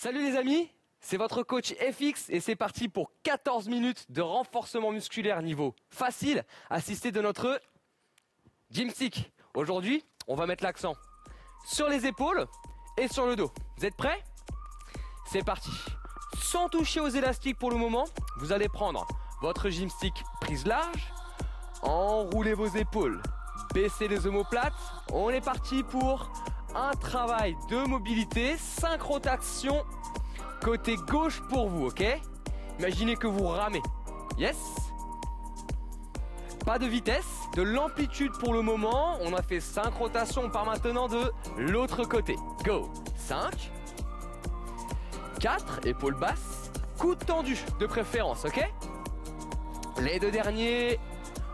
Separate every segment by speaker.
Speaker 1: Salut les amis, c'est votre coach FX et c'est parti pour 14 minutes de renforcement musculaire niveau facile, assisté de notre gymstick. Aujourd'hui, on va mettre l'accent sur les épaules et sur le dos. Vous êtes prêts? C'est parti. Sans toucher aux élastiques pour le moment, vous allez prendre votre gymstick prise large, enroulez vos épaules, baissez les omoplates. On est parti pour un travail de mobilité, 5 rotations côté gauche pour vous, ok? Imaginez que vous ramez. Yes? Pas de vitesse, de l'amplitude pour le moment. On a fait 5 rotations, on part maintenant de l'autre côté. Go! 5, 4, épaules basses, coudes tendus de préférence, ok? Les deux derniers,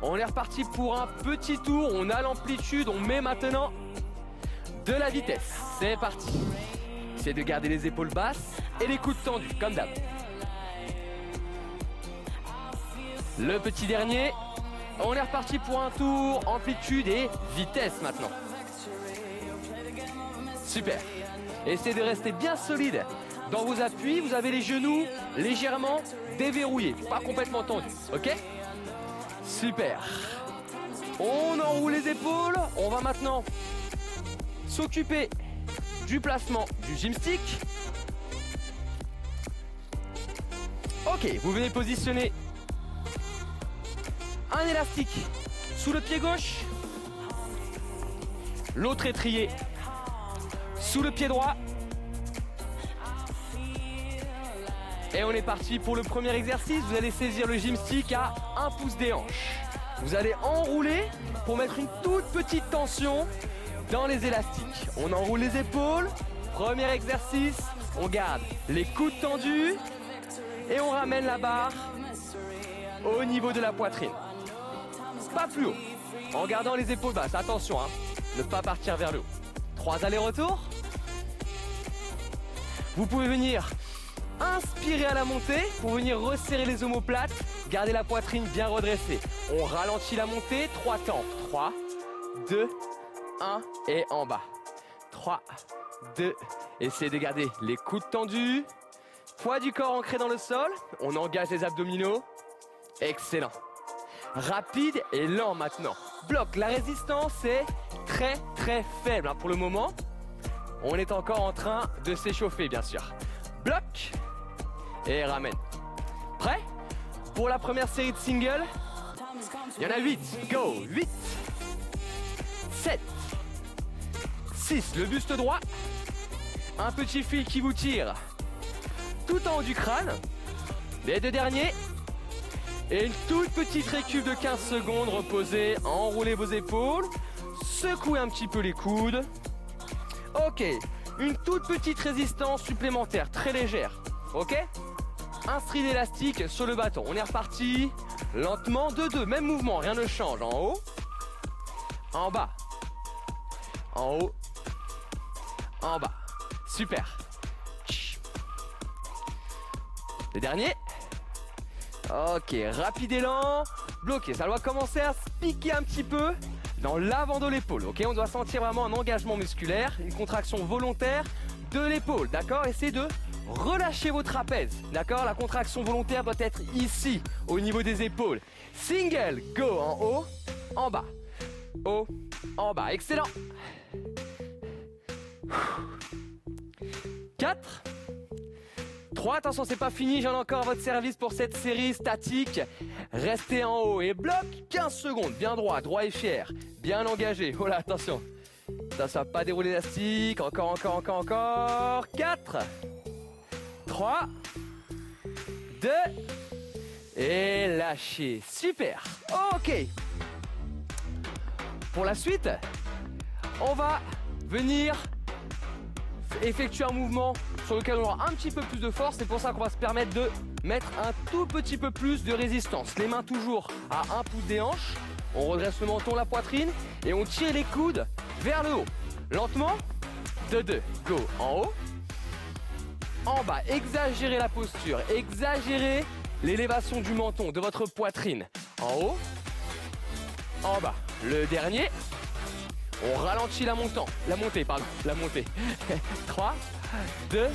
Speaker 1: on est reparti pour un petit tour. On a l'amplitude, on met maintenant de la vitesse. C'est parti. C'est de garder les épaules basses et les coudes tendus, comme d'hab. Le petit dernier, on est reparti pour un tour, amplitude et vitesse maintenant. Super. Essayez de rester bien solide dans vos appuis. Vous avez les genoux légèrement déverrouillés, pas complètement tendus, ok? Super. On enroule les épaules. On va maintenant s'occuper du placement du gymstick. Ok, vous venez positionner un élastique sous le pied gauche, l'autre étrier sous le pied droit. Et on est parti pour le premier exercice. Vous allez saisir le gymstick à 1 pouce des hanches. Vous allez enrouler pour mettre une toute petite tension dans les élastiques. On enroule les épaules. Premier exercice. On garde les coudes tendus. Et on ramène la barre au niveau de la poitrine. Pas plus haut. En gardant les épaules basses. Attention, hein, ne pas partir vers le haut. 3 allers-retours. Vous pouvez venir inspirer à la montée pour venir resserrer les omoplates. Gardez la poitrine bien redressée. On ralentit la montée. 3 temps. 3, 2, 1 et en bas. 3, 2. Essayez de garder les coudes tendus. Poids du corps ancré dans le sol. On engage les abdominaux. Excellent. Rapide et lent maintenant. Bloc. La résistance est très faible pour le moment. On est encore en train de s'échauffer bien sûr. Bloc. Et ramène. Prêt? Pour la première série de singles. Il y en a 8. Go. 8. 7. 6. Le buste droit. Un petit fil qui vous tire tout en haut du crâne. Les deux derniers. Et une toute petite récup de 15 secondes. Reposez. Enroulez vos épaules. Secouez un petit peu les coudes. Ok. Une toute petite résistance supplémentaire. Très légère. Ok? Un string élastique sur le bâton. On est reparti. Lentement. 2-2. Même mouvement. Rien ne change. En haut. En bas. En haut. En bas. Super. Le dernier. Ok. Rapide et lent. Bloqué. Ça doit commencer à se piquer un petit peu dans l'avant de l'épaule. Ok. On doit sentir vraiment un engagement musculaire. Une contraction volontaire de l'épaule. D'accord. Essayez de relâchez vos trapèzes, d'accord? La contraction volontaire doit être ici, au niveau des épaules. Single, go, en haut, en bas. Haut, en bas, excellent. 4, 3, attention, c'est pas fini, j'en ai encore à votre service pour cette série statique. Restez en haut et bloc, 15 secondes, bien droit, droit et fier, bien engagé. Oh là, attention, ça va pas dérouler l'élastique, encore. 4, 3, 2, et lâchez. Super. Ok. Pour la suite, on va venir effectuer un mouvement sur lequel on aura un petit peu plus de force. C'est pour ça qu'on va se permettre de mettre un tout petit peu plus de résistance. Les mains toujours à 1 pouce des hanches. On redresse le menton, la poitrine et on tire les coudes vers le haut. Lentement. 2, go. En haut. En bas, exagérez la posture, exagérez l'élévation du menton, de votre poitrine. En haut, en bas. Le dernier, on ralentit la montée. 3, 2,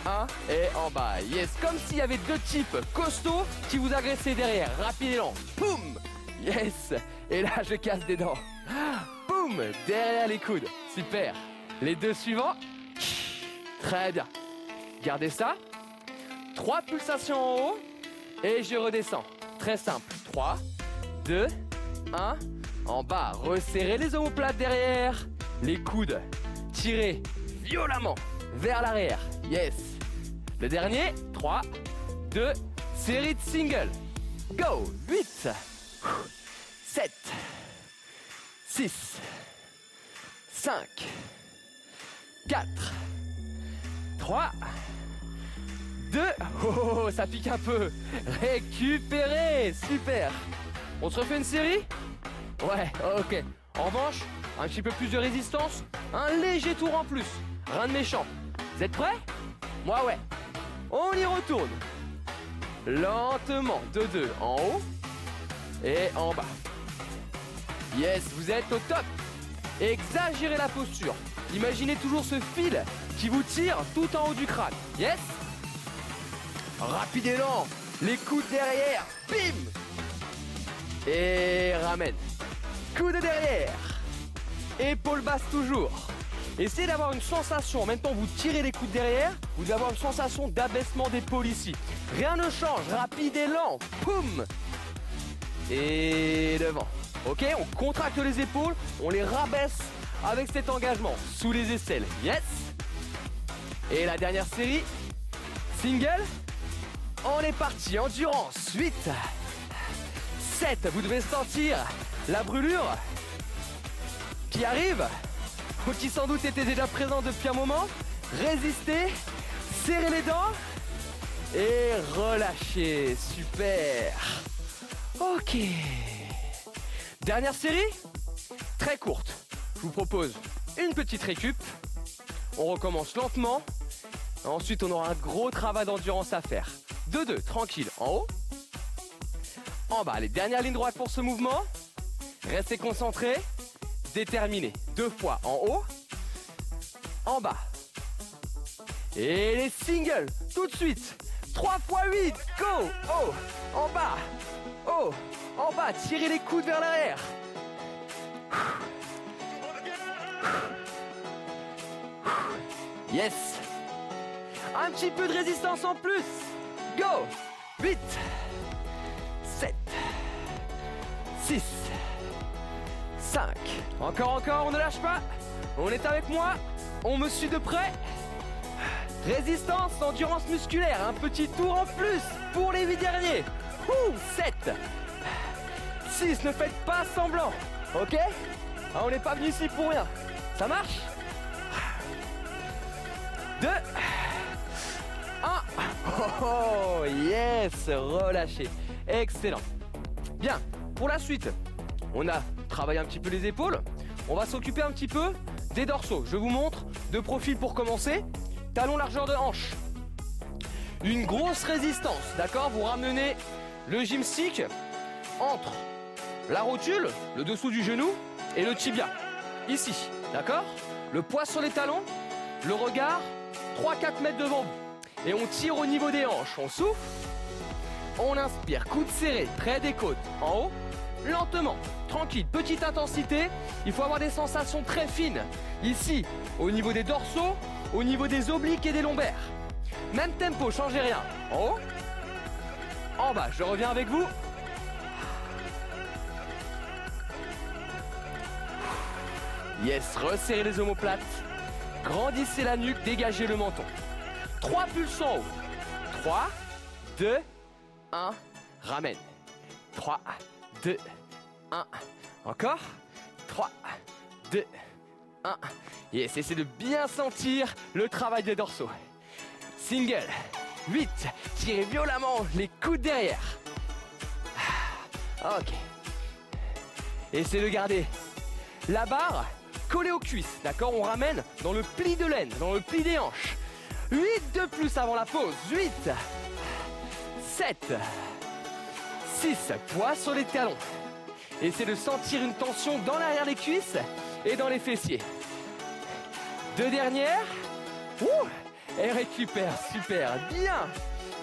Speaker 1: 1 et en bas. Yes, comme s'il y avait deux types costauds qui vous agressaient derrière. Rapide et lent. Boum. Yes. Et là, je casse des dents. Boum. Derrière les coudes. Super. Les deux suivants. Très bien. Gardez ça. 3 pulsations en haut. Et je redescends. Très simple. 3, 2, 1. En bas. Resserrez les omoplates derrière. Les coudes. Tirez violemment vers l'arrière. Yes. Le dernier. 3, 2, série de singles. Go. 8, 7, 6, 5, 4, 3, 2, oh, ça pique un peu. Récupérez. Super. On se refait une série? Ouais, ok. En revanche, un petit peu plus de résistance, un léger tour en plus. Rien de méchant. Vous êtes prêts? Moi, ouais. On y retourne. Lentement, de 2 en haut et en bas. Yes, vous êtes au top. Exagérez la posture. Imaginez toujours ce fil qui vous tire tout en haut du crâne. Yes. Rapide et lent. Les coudes derrière. Bim. Et ramène. Coude derrière. Épaule basse toujours. Essayez d'avoir une sensation, en même temps vous tirez les coudes derrière, vous devez avoir une sensation d'abaissement d'épaule ici. Rien ne change, rapide et lent. Poum. Et devant. Ok, on contracte les épaules, on les rabaisse avec cet engagement. Sous les aisselles. Yes. Et la dernière série. Single. On est parti, endurance. 8, 7, vous devez sentir la brûlure qui arrive, ou qui sans doute était déjà présente depuis un moment. Résistez, serrez les dents et relâchez. Super. Ok. Dernière série, très courte. Je vous propose une petite récup. On recommence lentement. Ensuite, on aura un gros travail d'endurance à faire. 2-2, tranquille, en haut. En bas, les dernières lignes droites pour ce mouvement. Restez concentrés, déterminés. 2 fois en haut, en bas. Et les singles, tout de suite. 3 fois 8, go. Oh, en bas. Oh, en bas, tirez les coudes vers l'arrière. Yes. Un petit peu de résistance en plus. Go. 8, 7, 6, 5. Encore, on ne lâche pas. On est avec moi. On me suit de près. Résistance, endurance musculaire. Un petit tour en plus pour les 8 derniers. 7, 6, ne faites pas semblant. Ok? On n'est pas venu ici pour rien. Ça marche? 2, 1. Oh, yes, relâchez. Excellent. Bien, pour la suite, on a travaillé un petit peu les épaules. On va s'occuper un petit peu des dorsaux. Je vous montre de profil pour commencer. Talon largeur de hanche. Une grosse résistance, d'accord? Vous ramenez le gymstick entre la rotule, le dessous du genou et le tibia. Ici, d'accord? Le poids sur les talons, le regard 3-4 mètres devant vous. Et on tire au niveau des hanches. On souffle. On inspire, coude serré, près des côtes. En haut, lentement, tranquille, petite intensité. Il faut avoir des sensations très fines. Ici, au niveau des dorsaux, au niveau des obliques et des lombaires. Même tempo, changez rien. En haut, en bas, je reviens avec vous. Yes, resserrez les omoplates. Grandissez la nuque, dégagez le menton. 3 pulses en haut. 3, 2, 1, ramène. 3, 2, 1. Encore. 3, 2, 1. Yes, essayez de bien sentir le travail des dorsaux. Single. 8. Tirez violemment les coudes derrière. Ok. Essayez de garder la barre collée aux cuisses. D'accord? On ramène dans le pli de l'aine, dans le pli des hanches. 8 de plus avant la pause. 8, 7, 6. Poids sur les talons. Essayez de sentir une tension dans l'arrière des cuisses et dans les fessiers. 2 dernières. Et récupère, super, bien.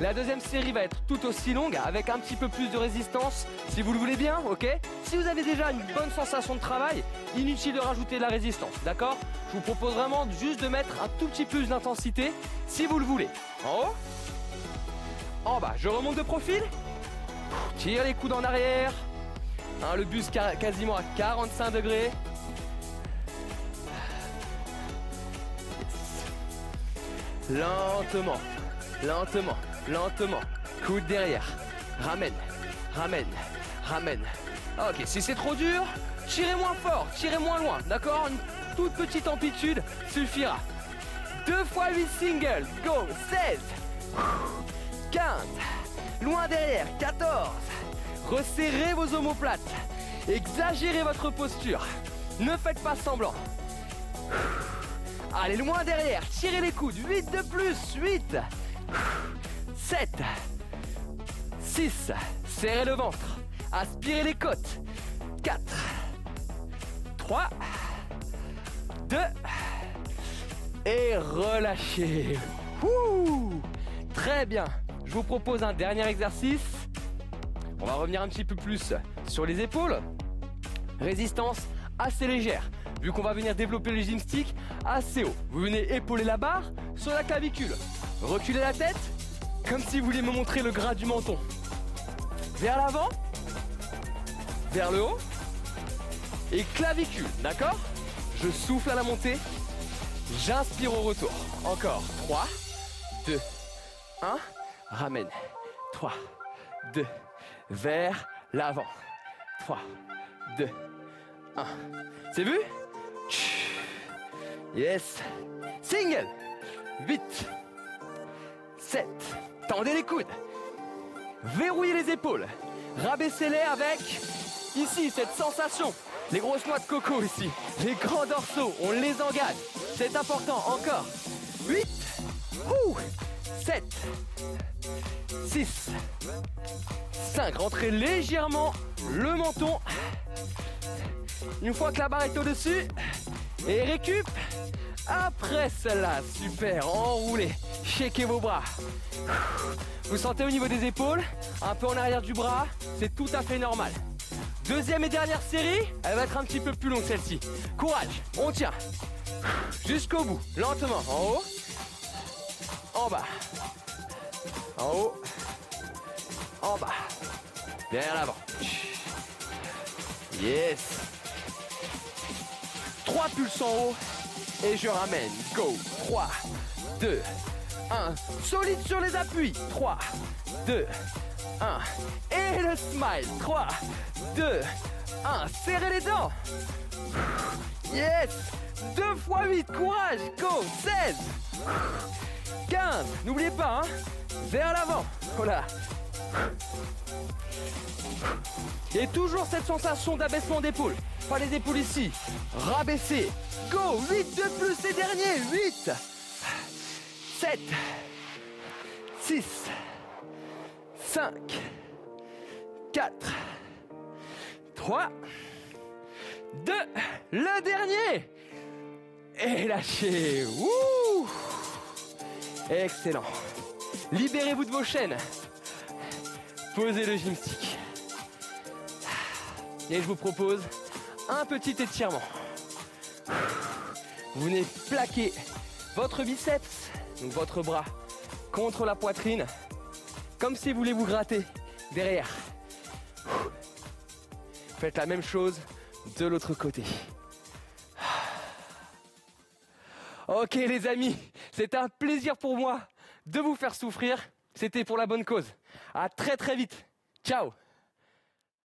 Speaker 1: La deuxième série va être tout aussi longue, avec un petit peu plus de résistance, si vous le voulez bien, ok? Si vous avez déjà une bonne sensation de travail, inutile de rajouter de la résistance, d'accord? Je vous propose vraiment juste de mettre un tout petit plus d'intensité, si vous le voulez. En haut, en bas, je remonte de profil, tire les coudes en arrière, hein, le buste quasiment à 45 degrés. Lentement, lentement, lentement. Coude derrière. Ramène, ramène, ramène. Ok, si c'est trop dur, tirez moins fort, tirez moins loin, d'accord? Une toute petite amplitude suffira. 2 fois 8 singles, go, 16, 15, loin derrière, 14. Resserrez vos omoplates, exagérez votre posture, ne faites pas semblant. Allez, loin derrière, tirez les coudes, 8 de plus, 8, 7, 6, serrez le ventre, aspirez les côtes, 4, 3, 2, et relâchez. Ouh, très bien, je vous propose un dernier exercice. On va revenir un petit peu plus sur les épaules. Résistance assez légère, vu qu'on va venir développer le gymstique assez haut. Vous venez épauler la barre sur la clavicule. Reculez la tête, comme si vous vouliez me montrer le gras du menton. Vers l'avant, vers le haut, et clavicule, d'accord? Je souffle à la montée, j'inspire au retour. Encore, 3, 2, 1, ramène. 3, 2, vers l'avant. 3, 2, 1. C'est vu? Yes. Single. 8, 7. Tendez les coudes. Verrouillez les épaules. Rabaissez-les avec, ici, cette sensation. Les grosses noix de coco ici. Les grands dorsaux, on les engage. C'est important. Encore. 8, 7, 6, 5. Rentrez légèrement le menton. Une fois que la barre est au-dessus, et récup. Après celle-là, super, enroulez, shakez vos bras. Vous sentez au niveau des épaules, un peu en arrière du bras, c'est tout à fait normal. Deuxième et dernière série, elle va être un petit peu plus longue celle-ci. Courage, on tient. Jusqu'au bout, lentement, en haut, en bas, en haut, en bas, vers l'avant. Yes. 3 pulses en haut et je ramène. Go. 3, 2, 1. Solide sur les appuis. 3, 2, 1. Et le smile. 3, 2, 1. Serrez les dents. Yes. 2 fois 8. Courage. Go. 16, 15. N'oubliez pas, hein. Vers l'avant. Voilà. Et toujours cette sensation d'abaissement d'épaule. Pas les épaules ici. Rabaissez. Go. 8 de plus ces derniers. 8, 7, 6, 5, 4, 3, 2. Le dernier. Et lâchez. Wouh. Excellent. Libérez-vous de vos chaînes. Posez le gymstique. Et je vous propose un petit étirement. Vous venez plaquer votre biceps, donc votre bras, contre la poitrine, comme si vous voulez vous gratter derrière. Faites la même chose de l'autre côté. Ok les amis, c'est un plaisir pour moi de vous faire souffrir. C'était pour la bonne cause. À très très vite. Ciao.